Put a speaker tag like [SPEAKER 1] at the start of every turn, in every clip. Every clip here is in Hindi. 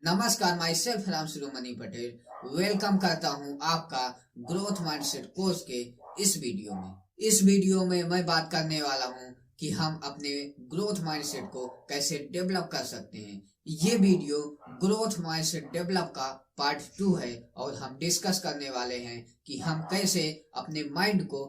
[SPEAKER 1] नमस्कार, my self Ram Shiromani Patel welcome करता हूं आपका ग्रोथ माइंडसेट कोर्स के इस वीडियो में। इस वीडियो में मैं बात करने वाला हूं कि हम अपने ग्रोथ माइंडसेट को कैसे डेवलप कर सकते हैं। ये वीडियो ग्रोथ माइंडसेट डेवलप का पार्ट 2 है और हम डिस्कस करने वाले हैं कि हम कैसे अपने माइंड को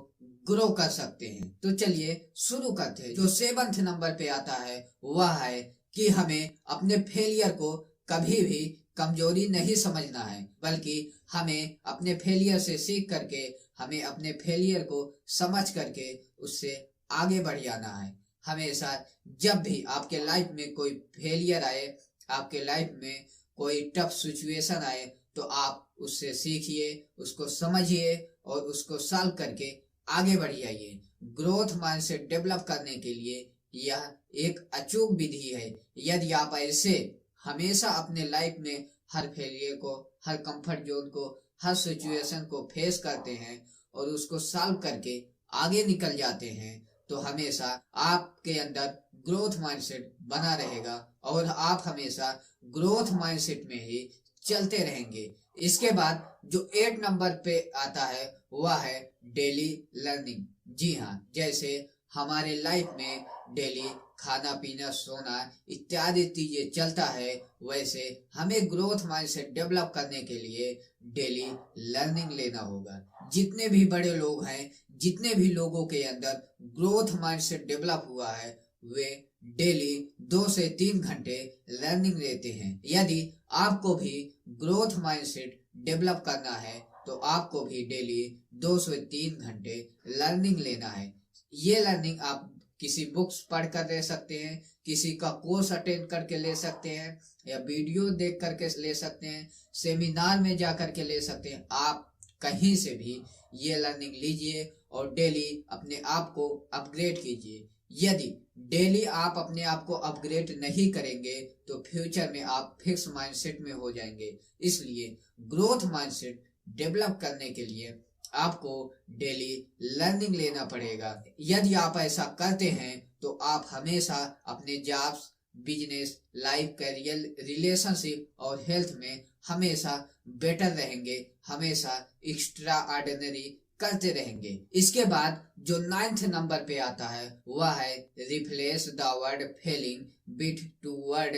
[SPEAKER 1] ग्रो कर सकते हैं। तो चलिए शुरू करते हैं। जो 7th नंबर पे आता है वह है कि हमें अपने फेलियर को कभी भी कमजोरी नहीं समझना है, बल्कि हमें अपने फेलियर से सीख करके हमें अपने फेलियर को समझ करके उससे आगे बढ़ जाना है। हमेशा जब भी आपके लाइफ में कोई फेलियर आए, आपके लाइफ में कोई टफ सिचुएशन आए, तो आप उससे सीखिए, उसको समझिए और उसको सॉल्व करके आगे बढ़ जाइए। ग्रोथ माइंडसेट डेवलप करने के लिए यह एक अचूक विधि है। यदि आप ऐसे हमेशा अपने लाइफ में हर फेलियर को, हर कंफर्ट जोन को, हर सिचुएशन को फेस करते हैं और उसको सॉल्व करके आगे निकल जाते हैं, तो हमेशा आपके अंदर ग्रोथ माइंडसेट बना रहेगा और आप हमेशा ग्रोथ माइंडसेट में ही चलते रहेंगे। इसके बाद जो 8 नंबर पे आता है वह है डेली लर्निंग। जी हाँ, जैसे हमारे लाइफ में डेली खाना पीना सोना इत्यादि चीजें चलता है, वैसे हमें ग्रोथ माइंडसेट डेवलप करने के लिए डेली लर्निंग लेना होगा। जितने भी बड़े लोग हैं, जितने भी लोगों के अंदर ग्रोथ माइंडसेट डेवलप हुआ है, वे डेली 2 से 3 घंटे लर्निंग लेते हैं। यदि आपको भी ग्रोथ माइंडसेट डेवलप करना है तो आपको भी डेली 2 से 3 घंटे लर्निंग लेना है। ये लर्निंग आप किसी बुक्स पढ़ कर ले सकते हैं, किसी का कोर्स अटेंड करके ले सकते हैं, या वीडियो देख करके ले सकते हैं, सेमिनार में जा करके ले सकते हैं। आप कहीं से भी ये लर्निंग लीजिए और डेली अपने आप को अपग्रेड कीजिए। यदि डेली आप अपने आप को अपग्रेड नहीं करेंगे तो फ्यूचर में आप फिक्स माइंडसेट में हो जाएंगे। इसलिए ग्रोथ माइंडसेट डेवलप करने के लिए आपको डेली लर्निंग लेना पड़ेगा। यदि आप ऐसा करते हैं तो आप हमेशा अपने jobs, business, life, career, relationship और हेल्थ में हमेशा बेटर रहेंगे, हमेशा एक्स्ट्रा ऑर्डिनरी करते रहेंगे। इसके बाद जो 9th नंबर पे आता है वह है replace the word failing with to word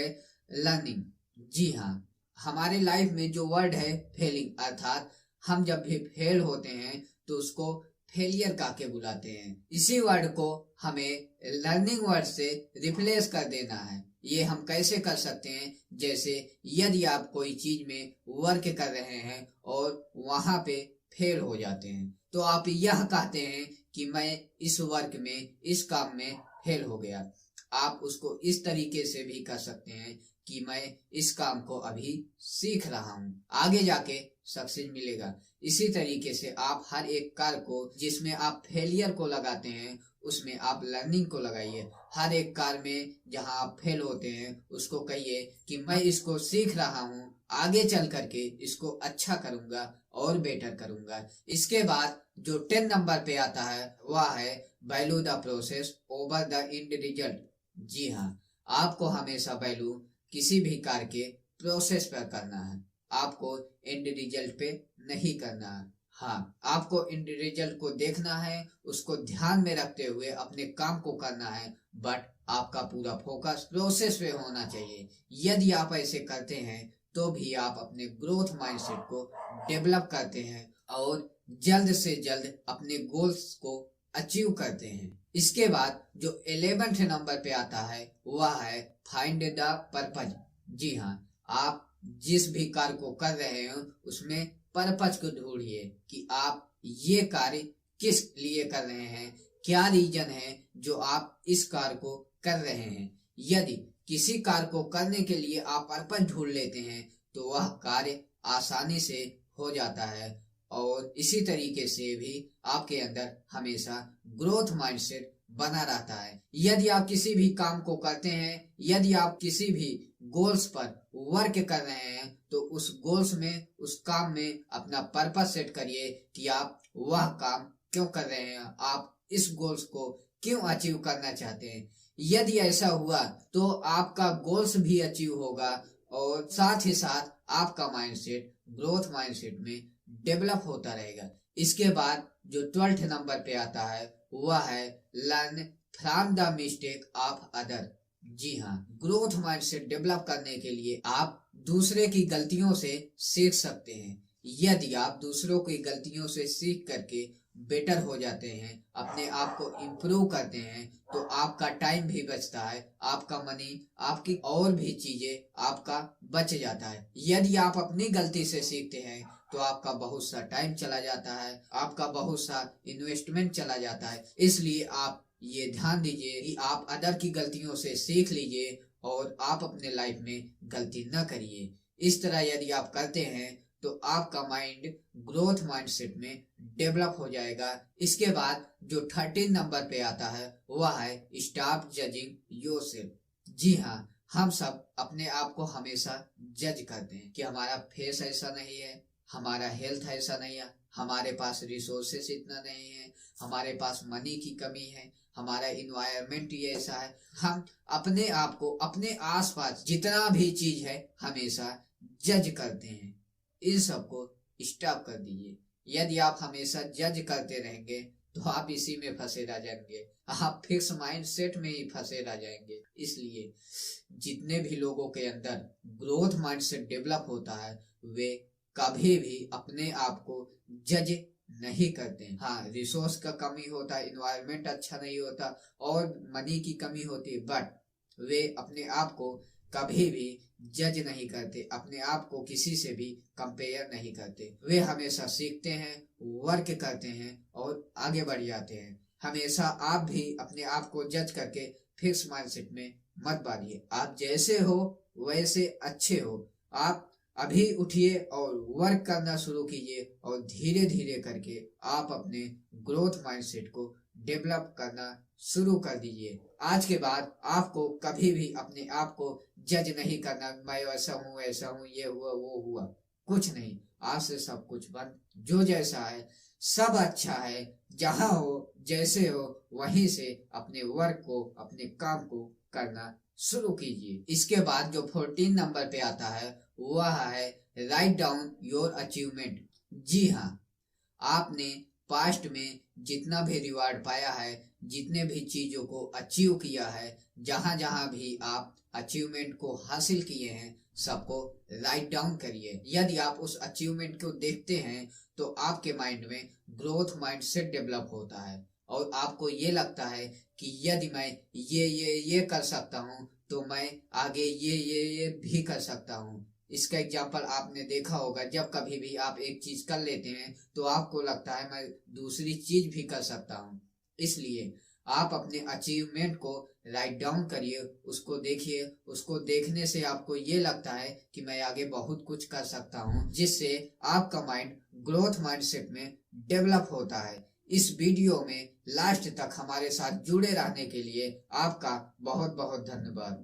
[SPEAKER 1] learning. जी हाँ, हमारे लाइफ में जो वर्ड है फेलिंग, अर्थात हम जब भी फेल होते हैं तो उसको फेलियर कह के बुलाते हैं। इसी वर्ड को हमें लर्निंग वर्ड से रिप्लेस कर देना है। ये हम कैसे कर सकते हैं? जैसे यदि आप कोई चीज में वर्क कर रहे हैं और वहां पे फेल हो जाते हैं, तो आप यह कहते हैं कि मैं इस वर्क में, इस काम में फेल हो गया। आप उसको इस तरीके से भी कर सकते हैं कि मैं इस काम को अभी सीख रहा हूँ, आगे जाके सक्सेस मिलेगा। इसी तरीके से आप हर एक कार्य को जिसमें आप फेलियर को लगाते हैं उसमें आप लर्निंग को लगाइए। हर एक कार्य में जहां आप फेल होते हैं उसको कहिए कि मैं इसको सीख रहा हूँ, आगे चल करके इसको अच्छा करूंगा और बेटर करूंगा। इसके बाद जो 10 नंबर पे आता है वह है value the process over the end result. जी हाँ, आपको हमेशा वैल्यू किसी भी कार्य के प्रोसेस पर करना है, आपको एंड रिजल्ट पे नहीं करना है। हाँ, आपको एंड रिजल्ट को देखना है, उसको ध्यान में रखते हुए अपने काम को करना है, बट आपका पूरा फोकस प्रोसेस पे होना चाहिए। यदि आप ऐसे करते हैं तो भी आप अपने ग्रोथ माइंडसेट को डेवलप करते हैं और जल्द से जल्द अपने गोल्स को अचीव करते हैं। इसके बाद जो 11th नंबर पे आता है वह है फाइंड द पर्पज। जी हाँ, आप जिस भी कार्य को कर रहे हो उसमें पर्पज को ढूंढिए कि आप ये कार्य किस लिए कर रहे हैं, क्या रीजन है जो आप इस कार्य को कर रहे हैं। यदि किसी कार्य को करने के लिए आप पर्पज ढूंढ लेते हैं तो वह कार्य आसानी से हो जाता है और इसी तरीके से भी आपके अंदर हमेशा ग्रोथ माइंडसेट बना रहता है। यदि आप किसी भी काम को करते हैं, यदि आप किसी भी गोल्स पर वर्क कर रहे हैं तो उस गोल्स में, उस काम में अपना पर्पस सेट करिए कि आप वह काम क्यों कर रहे हैं, आप इस गोल्स को क्यों अचीव करना चाहते हैं। यदि ऐसा हुआ तो आपका गोल्स भी अचीव होगा और साथ ही साथ आपका माइंडसेट ग्रोथ माइंडसेट में डेवलप होता रहेगा। इसके बाद जो 12th नंबर पे आता है वह है learn from the mistake of other. जी हाँ, ग्रोथ माइंडसेट डेवलप करने के लिए आप दूसरे की गलतियों से सीख सकते हैं। यदि आप दूसरों की गलतियों से सीख करके बेटर हो जाते हैं, अपने आप को इम्प्रूव करते हैं, तो आपका टाइम भी बचता है, आपका मनी, आपकी और भी चीजें आपका बच जाता है। यदि आप अपनी गलती से सीखते हैं तो आपका बहुत सा टाइम चला जाता है, आपका बहुत सा इन्वेस्टमेंट चला जाता है। इसलिए आप ये ध्यान दीजिए कि आप अदर की गलतियों से सीख लीजिए और आप अपने लाइफ में गलती न करिए। इस तरह यदि आप करते हैं तो आपका माइंड ग्रोथ माइंडसेट में डेवलप हो जाएगा। इसके बाद जो 13 नंबर पे आता है वह है स्टॉप जजिंग योरसेल्फ। जी हाँ, हम सब अपने आप को हमेशा जज करते हैं कि हमारा फेस ऐसा नहीं है, हमारा हेल्थ ऐसा नहीं है, हमारे पास रिसोर्सेस इतना नहीं है, हमारे पास मनी की कमी है, हमारा इन्वायरमेंट ये ऐसा है। हम अपने आप को, अपने आसपास जितना भी चीज है हमेशा जज करते हैं। इन सबको स्टॉप कर दीजिए। यदि आप हमेशा जज करते रहेंगे तो आप इसी में फंसे रह जाएंगे, आप फिक्स माइंडसेट में ही फंसे रह जाएंगे। इसलिए जितने भी लोगों के अंदर ग्रोथ माइंडसेट डेवलप होता है वे कभी भी अपने आप को जज नहीं करते। हाँ, रिसोर्स का कमी होता है, इन्वायरमेंट अच्छा नहीं होता और मनी की कमी होती है, बट वे अपने आप को कभी भी जज नहीं करते, अपने आप को किसी से भी कंपेयर नहीं करते। वे हमेशा सीखते हैं, वर्क करते हैं और आगे बढ़ जाते हैं। हमेशा आप भी अपने आप को जज करके फिक्स माइंडसेट में मत बांधिए। आप जैसे हो वैसे अच्छे हो। आप अभी उठिए और वर्क करना शुरू कीजिए और धीरे धीरे करके आप अपने ग्रोथ माइंडसेट को डेवलप करना शुरू कर दीजिए। आज के बाद आपको कभी भी अपने आप को जज नहीं करना, मैं ऐसा हूँ, ये हुआ वो हुआ, कुछ नहीं। आज से सब कुछ बंद, जो जैसा है सब अच्छा है, जहाँ हो जैसे हो वहीं से अपने वर्क को, अपने काम को करना शुरू कीजिए। इसके बाद जो 14 नंबर पे आता है वह है राइट डाउन योर अचीवमेंट। जी हाँ, आपने पास्ट में जितना भी रिवार्ड पाया है, जितने भी चीजों को अचीव किया है, जहां जहां भी आप अचीवमेंट को हासिल किए हैं, सबको राइट डाउन करिए। यदि आप उस अचीवमेंट को देखते हैं तो आपके माइंड में ग्रोथ माइंडसेट डेवलप होता है और आपको ये लगता है कि यदि मैं ये कर सकता हूँ तो मैं आगे ये भी कर सकता हूँ। इसका एग्जाम्पल आपने देखा होगा, जब कभी भी आप एक चीज कर लेते हैं तो आपको लगता है मैं दूसरी चीज भी कर सकता हूँ। इसलिए आप अपने अचीवमेंट को राइट डाउन करिए, उसको देखिए। उसको देखने से आपको ये लगता है कि मैं आगे बहुत कुछ कर सकता हूँ, जिससे आपका माइंड ग्रोथ माइंडसेट में डेवलप होता है। इस वीडियो में लास्ट तक हमारे साथ जुड़े रहने के लिए आपका बहुत बहुत धन्यवाद।